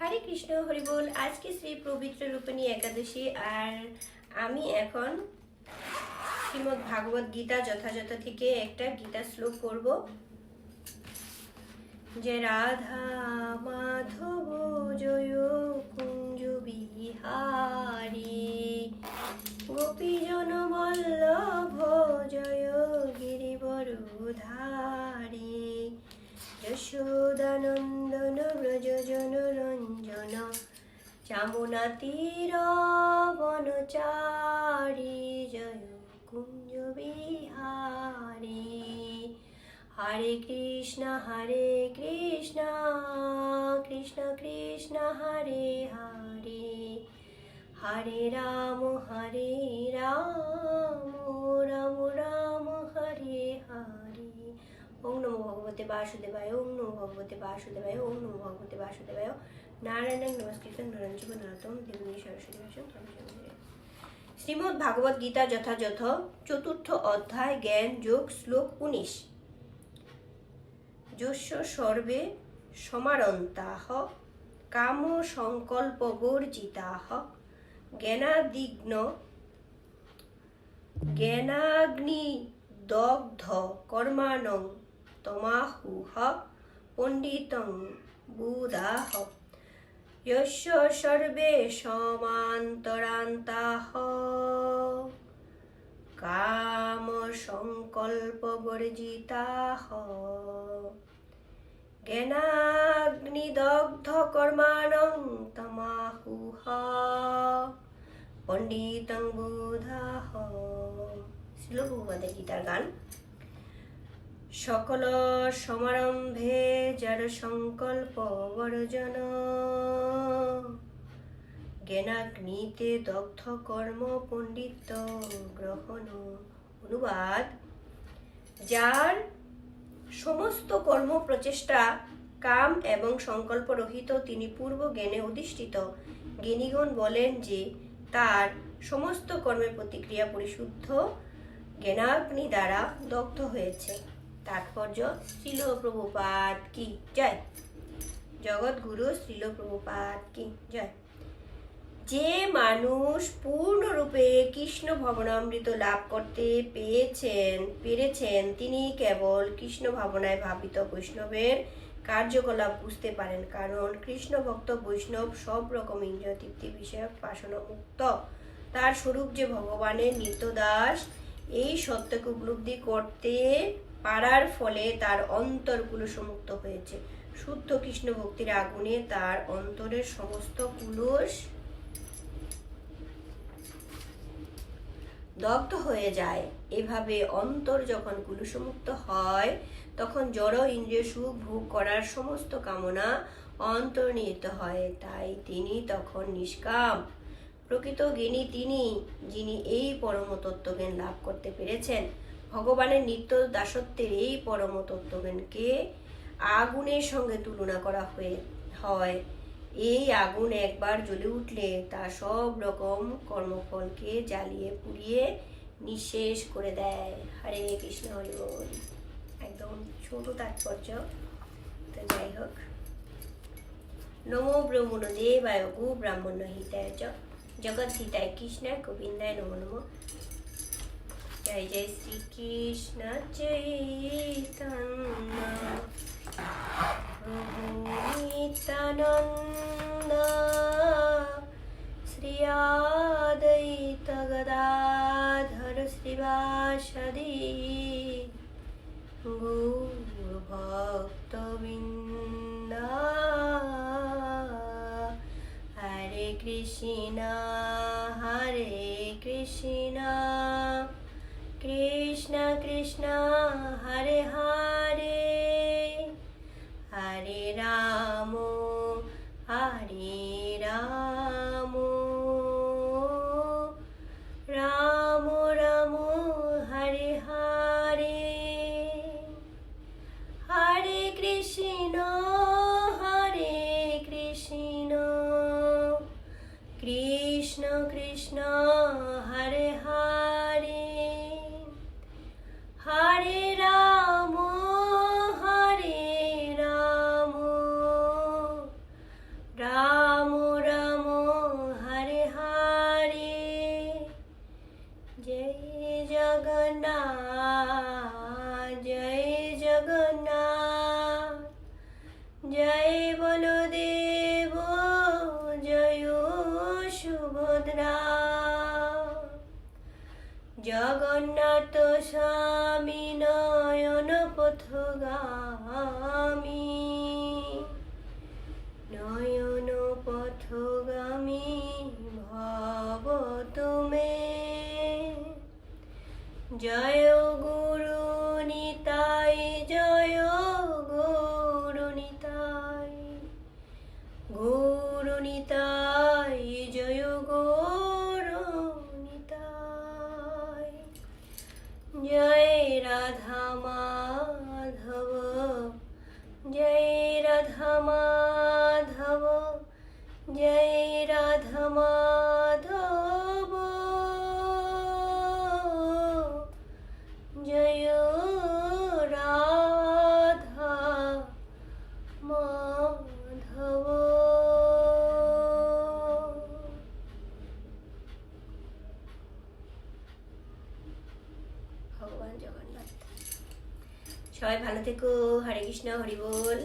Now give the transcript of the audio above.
হরে কৃষ্ণ, হরি বল। আজকে শ্রী পবিত্র রূপিণী একাদশী, আর আমি এখন শ্রীমদ্ ভাগবত গীতা যথাযথ থেকে একটা গীতা শ্লোক করব। যে রাধা মাধব জয় কুঞ্জ বিহারী, গোপীজন বল্লভ জয় গিরিবরধারী, যশোদানন্দন ব্রজ জনরঞ্জন, চামুনা তীর বনচারী, জয় কুঞ্জ বিহারী। হরে কৃষ্ণ কৃষ্ণ কৃষ্ণ হরে হরে, হরে রাম রাম রাম হরে হরে। ওম নমো ভগবতে বাসুদেবায়, ওম নমো ভগবতে বাসুদেবায়, ওম নমো ভগবতে বাসুদেবায়। নারায়ণ নমস্কৃতং নরং চৈব নরোত্তমং দেবী সরস্বতী ভাষাং তন্ত্রী। শ্রীমদ্ ভাগবত গীতা যথাযথ চতুর্থ অধ্যায় জ্ঞান যোগ, শ্লোক 19। যস্য সর্বে সমারন্তাঃ কাম সংকল্প বর্জিতাঃ, জ্ঞানাগ্নি দগ্ধ কর্মাণং তমাহুঃ পণ্ডিতং বুধাঃ। যস্য সর্বে সমান্তরান্তাঃ কাম সংকল্প বর্জিতাঃ, জ্ঞানাগ্নিদগ্ধ কর্মাণং তমাহুঃ পণ্ডিতং বুধাঃ। শ্রীল ভগবদ্ গীতার গান। সকল সমারম্ভে যার সংকল্প বর্জন, জ্ঞানাগ্নিতে দগ্ধ কর্ম পণ্ডিত গ্রহণ। অনুবাদ: যার সমস্ত কর্ম প্রচেষ্টা কাম এবং সংকল্প রহিত, তিনি পূর্ব জ্ঞানে অধিষ্ঠিত। জ্ঞানীগণ বলেন যে তার সমস্ত কর্মের প্রতিক্রিয়া পরিশুদ্ধ জ্ঞানাগ্নি দ্বারা দগ্ধ হয়েছে। তাৎপর্য: শ্রীল প্রভুপাদ কি জয়। জগৎগুরু শ্রীল প্রভুপাদ কি জয়। যে মানুষ পূর্ণরূপে কৃষ্ণ ভবনামৃত লাভ করতে পেরেছেন, তিনি কেবল কৃষ্ণ ভাবনায় ভাবিত বৈষ্ণবের কার্যকলাপ বুঝতে পারেন। কারণ কৃষ্ণ ভক্ত বৈষ্ণব সব রকম ইন্দ্রিয় তৃপ্তি বিষয়ক বাসনা মুক্ত। তার স্বরূপ যে ভগবানের নিত্যদাস, এই সত্যকে উপলব্ধি করতে পারার ফলে তার অন্তর কুলসমুক্ত হয়েছে। শুদ্ধ কৃষ্ণ ভক্তির আগুনে তার অন্তরের সমস্ত কুলস দগ্ধ হয়ে যায়। এভাবে অন্তর যখন কুলসমুক্ত হয়, তখন জড় ইন্দ্রিয় সুখ ভোগ করার সমস্ত কামনা অন্তর্নিহিত হয়। তাই তিনি তখন নিষ্কাম। প্রকৃত জ্ঞানী তিনি, যিনি এই পরম তত্ত্বজ্ঞান লাভ করতে পেরেছেন। ভগবানের নিত্য দাসত্বের এই পরম তত্ত্বজ্ঞানকে আগুনের সঙ্গে তুলনা করা হয়। এই আগুন একবার জ্বলে উঠলে তা সব রকম কর্মফলকে জ্বালিয়ে পুড়িয়ে নিঃশেষ করে দেয়। হরে কৃষ্ণ, হরি বল। একদম ছোট তাৎপর্য, তো যাই হোক। নমো ব্রহ্মণ দেবায় গো ব্রাহ্মণ হিতায় চ, জগৎ হিতায় কৃষ্ণায় গোবিন্দায় নমো নমঃ। জয় জয় শ্রীকৃষ্ণ চৈতন্য প্রভু নিত্যানন্দ, শ্রী অদ্বৈত গদাধর শ্রীবাসাদি গৌর ভক্তবৃন্দ। হরে কৃষ্ণ কৃষ্ণ কৃষ্ণ হরে হরে, হরে রাম রাম রাম হরে হরে। হরে কৃষ্ণ কৃষ্ণ কৃষ্ণ হরে হরে, হরে রাম রাম বলদেব জয় সুভদ্রা, জগন্নাথ স্বামী নয়ন পথগামী, নয়ন পথগামী ভব তুমে। জয় গুরু নিতাই, জয় গুরু নিতাই, গুরু নিতাই, জয় গুরু নিতাই। জয় রাধা মাধব, জয় রাধা মাধব, জয় রাধা মাধব, জয় রাধা মাধব। ভগবান জগন্নাথ। সবাই ভালো থেকো। হরে কৃষ্ণ, হরি বল।